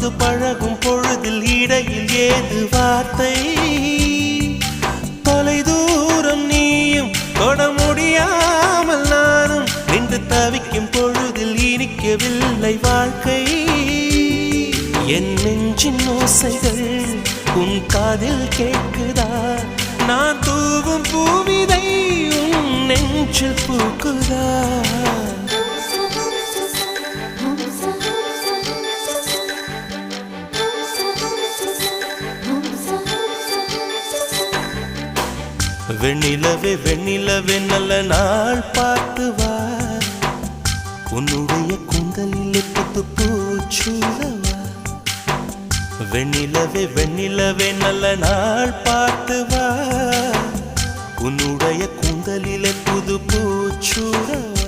வந்து பழகும் பொழுதில் இடையில் ஏது வார்த்தை தொலை தூரம் நீயும் தொட முடியாமல் நானும் நின்று தவிக்கும் பொழுதில் இனிக்கவில்லை வாழ்க்கை என் நெஞ்சின் ஓசைகள் உன் காதில் கேட்குதா நான் தூவும் பூவிதை உன் நெஞ்சில் பூக்குதா வெண்ணிலவே வெண்ணிலவே நல்ல நாள் பார்த்து வா உன்னுடைய கூந்தலில் புத்து பூச்சூடவா வெண்ணிலவே வெண்ணிலவே நல்ல நாள் பார்த்து வா உன்னுடைய கூந்தலில் புது பூச்சூடவா